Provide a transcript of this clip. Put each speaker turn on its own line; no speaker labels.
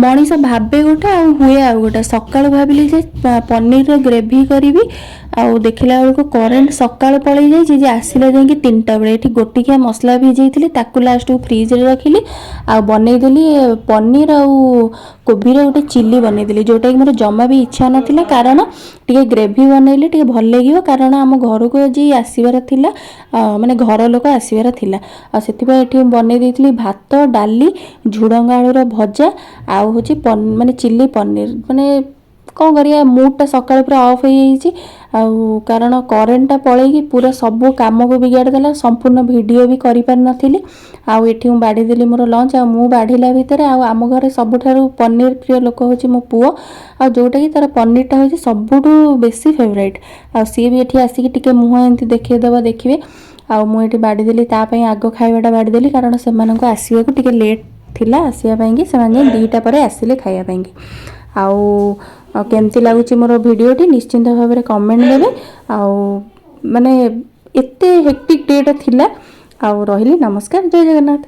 मनीष भावे गोटे आ हुए आ गोटे सकाल भाविली जे पनीर ग्रेवी करी आउ देखला बेलू करेन्ट सकाल पलि जाइए आसला जाकि 3टा बेले ये गोटिकिया मसला भिजई ताकू लास्ट को फ्रिज रे रखिली आ बनईदेली पनीर आउ कोबीर गोटे चिली बनईदेली जोटा कि मोर जमा भी इच्छा नाला कारण टे ग्रेवी बनइले टे भल लगे कारण आम घर को आज आसबार थिला माने घर लोक आसबार थिला से बनई देती भात डाली झुड़ंग आलूर भजा आउ हूँ माने चिली पनीर माने कौन करिया मूडटा सकाल पूरा ऑफ हो कारण करेन्टा पलैकी पूरा सब कम को बिगाड़देला संपूर्ण वीडियो भी करि पार नथिली आउ एठी मु बाढ़ी देली मोर लंच आ मु बाढ़ीला भितर आम घर सबुठारु पनीर प्रिय लोक होची मो पुओ आ जोटा कि तार पनीरटा होची सबुठु बेसी फेवरेट आ सी भी एठी आसिकी टिके मुह एंती देखै देबा देखिबे आ मु एठी बाढ़ी देली ता पई आगो खाइबाटा बाढ़ी देली कारण सेमानंको आसीबा को टिके लेट थिला आसीबा पई कि सेमान 2टा परे आसिले खाइबा पई कि आउ केमती लगुच मोर भिडियोटी निश्चिंत भाव में कमेंट देवे आउ माने एते हेक्टिक डेटा थिला आउ रहिली नमस्कार जय जगन्नाथ।